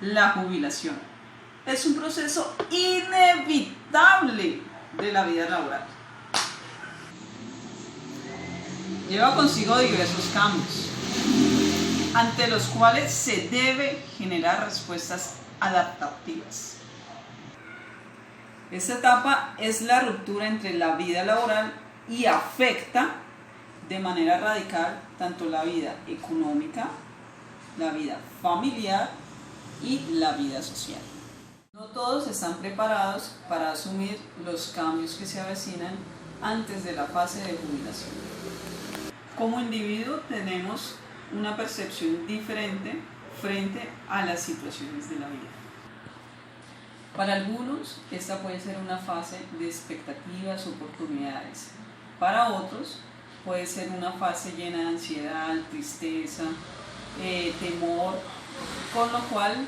La jubilación es un proceso inevitable de la vida laboral. Lleva consigo diversos cambios, ante los cuales se debe generar respuestas adaptativas. Esta etapa es la ruptura entre la vida laboral y afecta de manera radical tanto la vida económica, la vida familiar y la vida social. No todos están preparados para asumir los cambios que se avecinan antes de la fase de jubilación. Como individuo tenemos una percepción diferente frente a las situaciones de la vida. Para algunos, esta puede ser una fase de expectativas, oportunidades. Para otros, puede ser una fase llena de ansiedad, tristeza, temor, con lo cual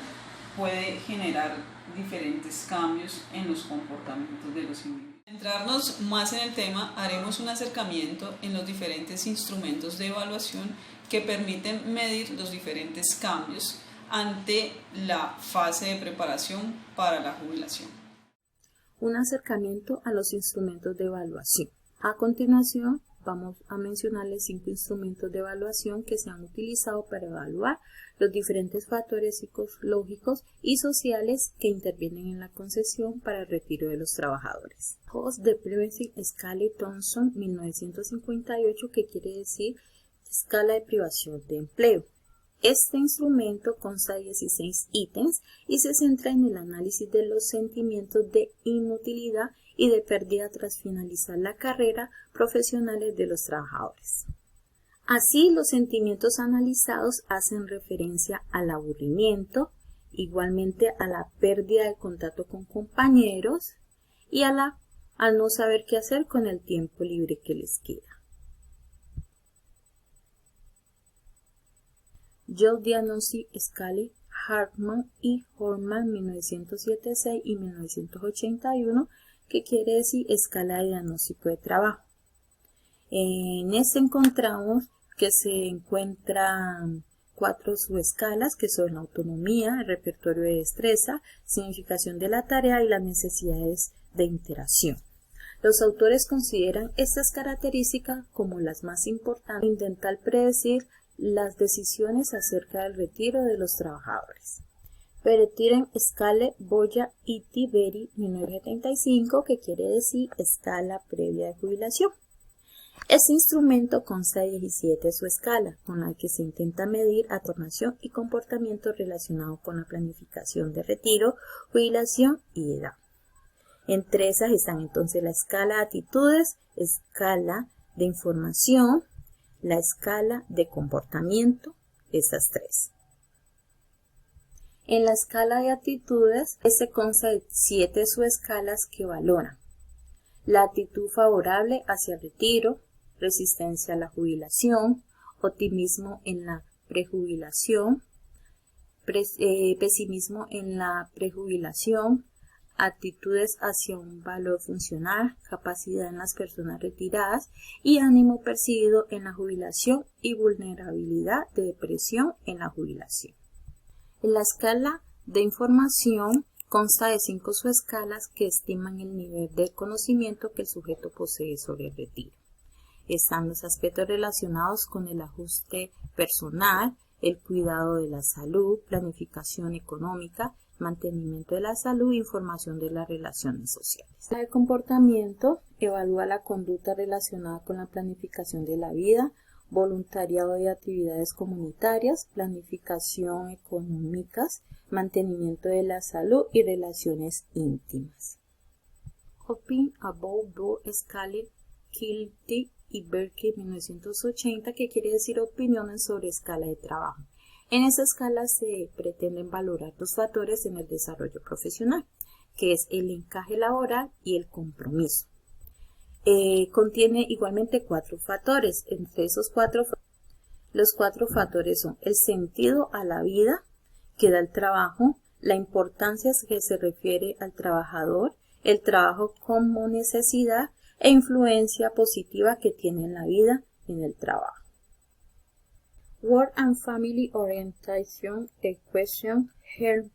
puede generar diferentes cambios en los comportamientos de los individuos. Para centrarnos más en el tema, haremos un acercamiento en los diferentes instrumentos de evaluación que permiten medir los diferentes cambios ante la fase de preparación para la jubilación. Un acercamiento a los instrumentos de evaluación. A continuación, vamos a mencionarles 5 instrumentos de evaluación que se han utilizado para evaluar los diferentes factores psicológicos y sociales que intervienen en la concesión para el retiro de los trabajadores. Post Deprivation Scale Thompson 1958, que quiere decir escala de privación de empleo. Este instrumento consta de 16 ítems y se centra en el análisis de los sentimientos de inutilidad y de pérdida tras finalizar la carrera profesionales de los trabajadores. Así, los sentimientos analizados hacen referencia al aburrimiento, igualmente a la pérdida de contacto con compañeros y al no saber qué hacer con el tiempo libre que les queda. Job Diagnostic Scale Hartman y Horman 1976 y 1981, que quiere decir escala de diagnóstico de trabajo. En este encontramos que se encuentran 4 subescalas, que son la autonomía, el repertorio de destreza, significación de la tarea y las necesidades de interacción. Los autores consideran estas características como las más importantes. Intentar predecir las decisiones acerca del retiro de los trabajadores. Vertiren Scale Boya y Tiberi 1975, que quiere decir escala previa de jubilación. Este instrumento consta de 17 subescalas, con la que se intenta medir atornación y comportamiento relacionado con la planificación de retiro, jubilación y edad. Entre esas están entonces la escala de actitudes, escala de información, la escala de comportamiento, esas 3. En la escala de actitudes, se consta de 7 subescalas que valoran la actitud favorable hacia el retiro, resistencia a la jubilación, optimismo en la prejubilación, pesimismo en la prejubilación, actitudes hacia un valor funcional, capacidad en las personas retiradas y ánimo percibido en la jubilación y vulnerabilidad de depresión en la jubilación. En la escala de información consta de 5 subescalas que estiman el nivel de conocimiento que el sujeto posee sobre el retiro. Están los aspectos relacionados con el ajuste personal, el cuidado de la salud, planificación económica, mantenimiento de la salud e información de las relaciones sociales. El comportamiento evalúa la conducta relacionada con la planificación de la vida, voluntariado de actividades comunitarias, planificación económicas, mantenimiento de la salud y relaciones íntimas. Opin about the Scale Kilty y Berkeley 1980, que quiere decir opiniones sobre escala de trabajo. En esa escala se pretenden valorar 2 factores en el desarrollo profesional, que es el encaje laboral y el compromiso. Contiene igualmente 4 factores. Entre esos 4, los 4 factores son el sentido a la vida que da el trabajo, la importancia que se refiere al trabajador, el trabajo como necesidad e influencia positiva que tiene en la vida y en el trabajo. Work and Family Orientation, Equation, Heart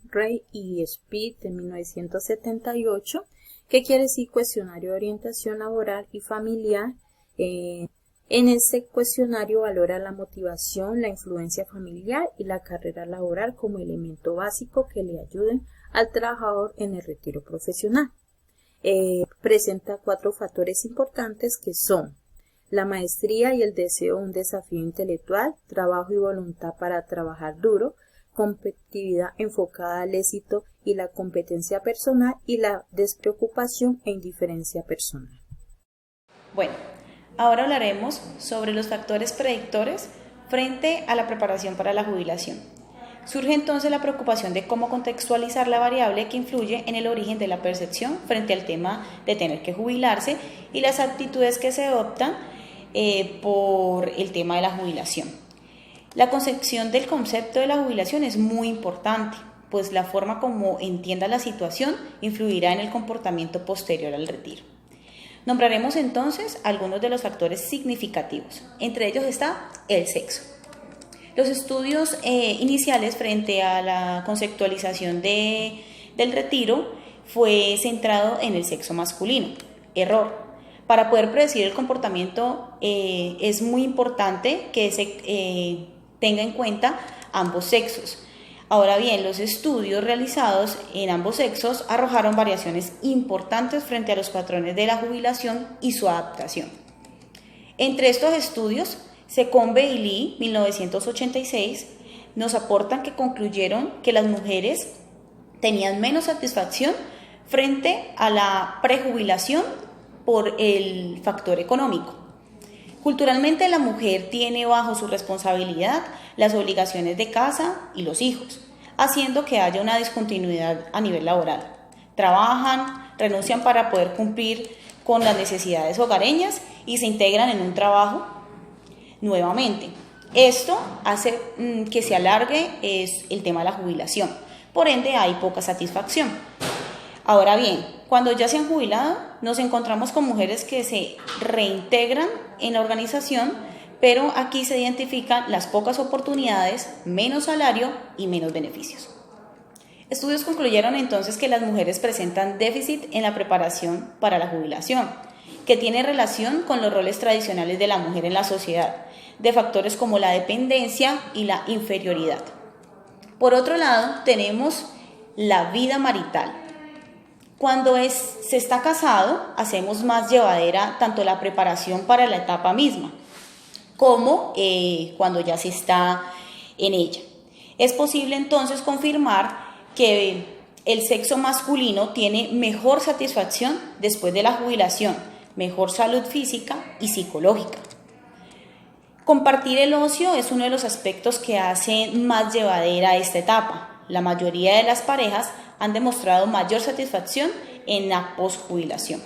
y Speed de 1978, que quiere decir cuestionario de orientación laboral y familiar. En este cuestionario valora la motivación, la influencia familiar y la carrera laboral como elemento básico que le ayuden al trabajador en el retiro profesional. Presenta 4 factores importantes que son la maestría y el deseo de un desafío intelectual, trabajo y voluntad para trabajar duro, competitividad enfocada al éxito y la competencia personal y la despreocupación e indiferencia personal. Bueno, ahora hablaremos sobre los factores predictores frente a la preparación para la jubilación. Surge entonces la preocupación de cómo contextualizar la variable que influye en el origen de la percepción frente al tema de tener que jubilarse y las actitudes que se adoptan por el tema de la jubilación. La concepción del concepto de la jubilación es muy importante, pues la forma como entienda la situación influirá en el comportamiento posterior al retiro. Nombraremos entonces algunos de los factores significativos. Entre ellos está el sexo. Los estudios iniciales frente a la conceptualización del retiro fue centrado en el sexo masculino. Error. Para poder predecir el comportamiento es muy importante que se tenga en cuenta ambos sexos. Ahora bien, los estudios realizados en ambos sexos arrojaron variaciones importantes frente a los patrones de la jubilación y su adaptación. Entre estos estudios, Secombe y Lee, 1986, nos aportan que concluyeron que las mujeres tenían menos satisfacción frente a la prejubilación por el factor económico. Culturalmente, la mujer tiene bajo su responsabilidad las obligaciones de casa y los hijos, haciendo que haya una discontinuidad a nivel laboral. Trabajan, renuncian para poder cumplir con las necesidades hogareñas y se integran en un trabajo nuevamente. Esto hace que se alargue el tema de la jubilación. Por ende, hay poca satisfacción. Ahora bien, cuando ya se han jubilado, nos encontramos con mujeres que se reintegran en la organización, pero aquí se identifican las pocas oportunidades, menos salario y menos beneficios. Estudios concluyeron entonces que las mujeres presentan déficit en la preparación para la jubilación, que tiene relación con los roles tradicionales de la mujer en la sociedad, de factores como la dependencia y la inferioridad. Por otro lado, tenemos la vida marital. Cuando se está casado, hacemos más llevadera tanto la preparación para la etapa misma, como cuando ya se está en ella. Es posible entonces confirmar que el sexo masculino tiene mejor satisfacción después de la jubilación, mejor salud física y psicológica. Compartir el ocio es uno de los aspectos que hacen más llevadera esta etapa. La mayoría de las parejas han demostrado mayor satisfacción en la posjubilación.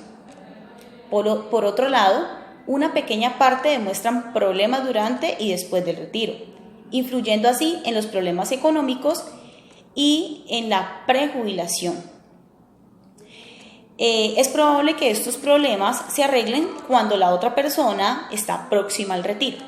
Por otro lado, una pequeña parte demuestran problemas durante y después del retiro, influyendo así en los problemas económicos y en la prejubilación. Es probable que estos problemas se arreglen cuando la otra persona está próxima al retiro.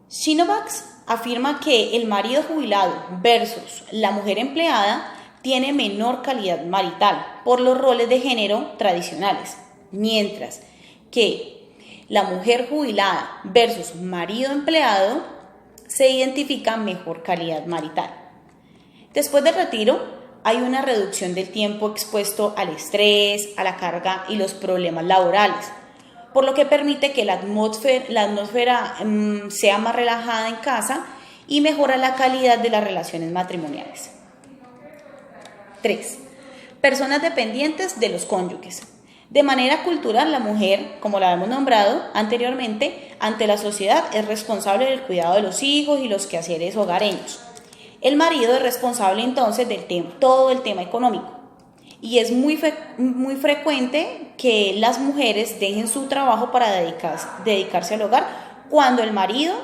Shinovax afirma que el marido jubilado versus la mujer empleada tiene menor calidad marital por los roles de género tradicionales, mientras que la mujer jubilada versus marido empleado se identifica mejor calidad marital. Después del retiro, hay una reducción del tiempo expuesto al estrés, a la carga y los problemas laborales, por lo que permite que la atmósfera sea más relajada en casa y mejora la calidad de las relaciones matrimoniales. 3. Personas dependientes de los cónyuges. De manera cultural, la mujer, como la hemos nombrado anteriormente, ante la sociedad es responsable del cuidado de los hijos y los quehaceres hogareños. El marido es responsable entonces de todo el tema económico. Y es muy frecuente que las mujeres dejen su trabajo para dedicarse al hogar cuando el marido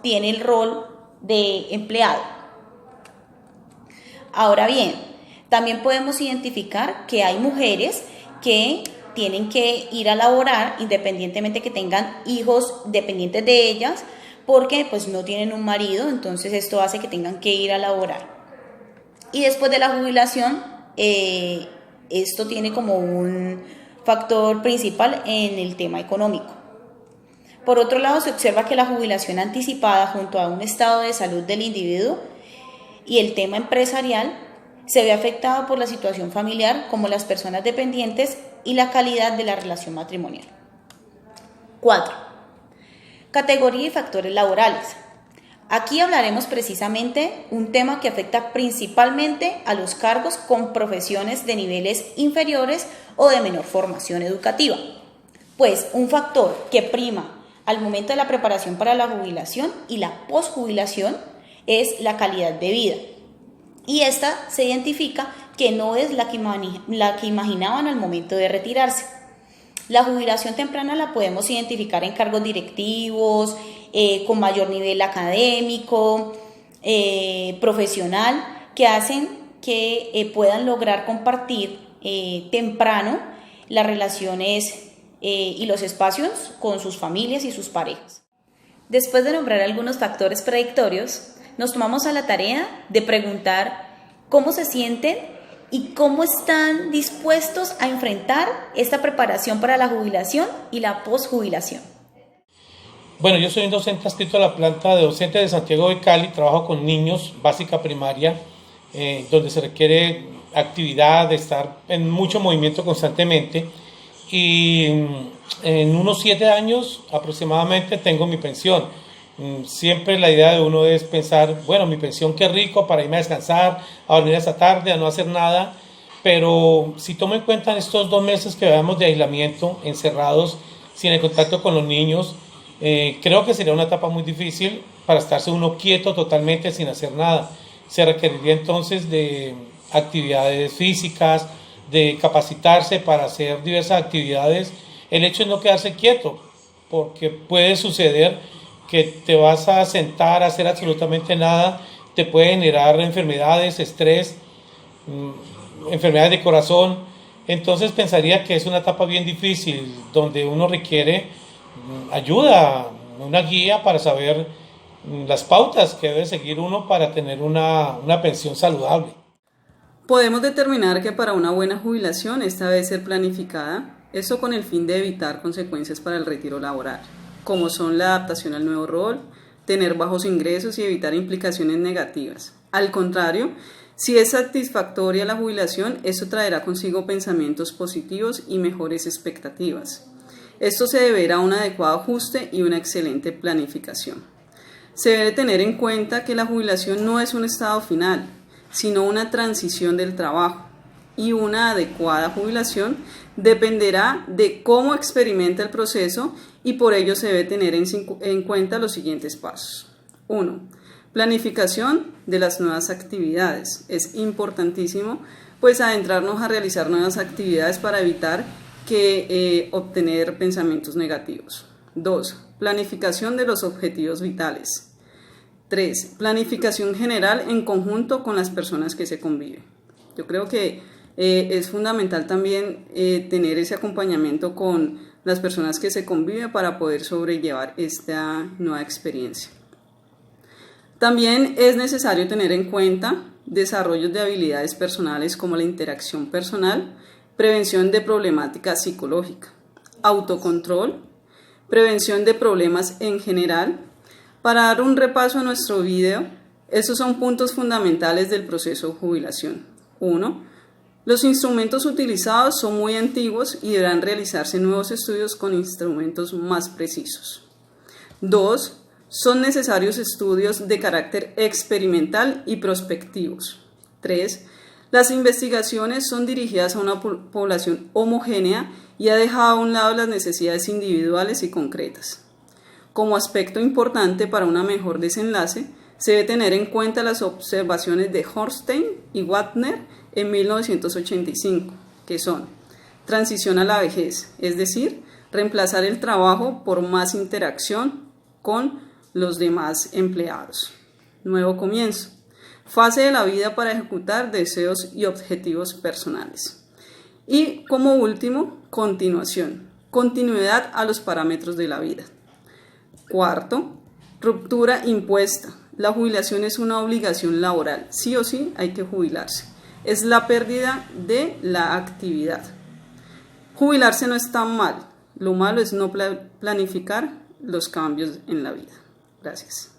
tiene el rol de empleado. Ahora bien, también podemos identificar que hay mujeres que tienen que ir a laborar independientemente que tengan hijos dependientes de ellas, porque pues no tienen un marido, entonces esto hace que tengan que ir a laborar. Y después de la jubilación, esto tiene como un factor principal en el tema económico. Por otro lado, se observa que la jubilación anticipada junto a un estado de salud del individuo y el tema empresarial se ve afectado por la situación familiar, como las personas dependientes y la calidad de la relación matrimonial. 4. Categoría y factores laborales. Aquí hablaremos precisamente un tema que afecta principalmente a los cargos con profesiones de niveles inferiores o de menor formación educativa. Pues un factor que prima al momento de la preparación para la jubilación y la posjubilación es la calidad de vida. Y esta se identifica que no es la que imaginaban al momento de retirarse. La jubilación temprana la podemos identificar en cargos directivos, con mayor nivel académico, profesional, que hacen que puedan lograr compartir temprano las relaciones y los espacios con sus familias y sus parejas. Después de nombrar algunos factores predictorios, nos tomamos a la tarea de preguntar cómo se sienten y cómo están dispuestos a enfrentar esta preparación para la jubilación y la posjubilación. Bueno, yo soy un docente adscrito a la planta de docente de Santiago de Cali, trabajo con niños, básica, primaria, donde se requiere actividad, de estar en mucho movimiento constantemente, y en unos 7 años aproximadamente tengo mi pensión. Siempre la idea de uno es pensar, bueno, mi pensión qué rico para irme a descansar, a dormir esta tarde, a no hacer nada, pero si tomo en cuenta estos 2 meses que llevamos de aislamiento, encerrados, sin el contacto con los niños, creo que sería una etapa muy difícil para estarse uno quieto totalmente sin hacer nada. Se requeriría entonces de actividades físicas, de capacitarse para hacer diversas actividades. El hecho es no quedarse quieto, porque puede suceder que te vas a sentar a hacer absolutamente nada, te puede generar enfermedades, estrés, enfermedades de corazón. Entonces pensaría que es una etapa bien difícil, donde uno requiere ayuda, una guía para saber las pautas que debe seguir uno para tener una pensión saludable. Podemos determinar que para una buena jubilación esta debe ser planificada, esto con el fin de evitar consecuencias para el retiro laboral, como son la adaptación al nuevo rol, tener bajos ingresos y evitar implicaciones negativas. Al contrario, si es satisfactoria la jubilación, esto traerá consigo pensamientos positivos y mejores expectativas. Esto se deberá a un adecuado ajuste y una excelente planificación. Se debe tener en cuenta que la jubilación no es un estado final, sino una transición del trabajo, y una adecuada jubilación dependerá de cómo experimenta el proceso, y por ello se debe tener en cuenta los siguientes pasos. 1. Planificación de las nuevas actividades. Es importantísimo pues adentrarnos a realizar nuevas actividades para evitar obtener pensamientos negativos. 2. Planificación de los objetivos vitales. 3. Planificación general en conjunto con las personas que se conviven. Yo creo que es fundamental también tener ese acompañamiento con las personas que se conviven para poder sobrellevar esta nueva experiencia. También es necesario tener en cuenta desarrollos de habilidades personales como la interacción personal, prevención de problemática psicológica, autocontrol, prevención de problemas en general. Para dar un repaso a nuestro video, estos son puntos fundamentales del proceso de jubilación. 1. Los instrumentos utilizados son muy antiguos y deberán realizarse nuevos estudios con instrumentos más precisos. 2. Son necesarios estudios de carácter experimental y prospectivos. 3. Las investigaciones son dirigidas a una población homogénea y ha dejado a un lado las necesidades individuales y concretas. Como aspecto importante para un mejor desenlace, se debe tener en cuenta las observaciones de Hornstein y Wagner en 1985, que son transición a la vejez, es decir, reemplazar el trabajo por más interacción con los demás empleados. Nuevo comienzo, fase de la vida para ejecutar deseos y objetivos personales. Y como último, continuación, continuidad a los parámetros de la vida. 4. Ruptura impuesta. La jubilación es una obligación laboral. Sí o sí hay que jubilarse. Es la pérdida de la actividad. Jubilarse no es tan mal. Lo malo es no planificar los cambios en la vida. Gracias.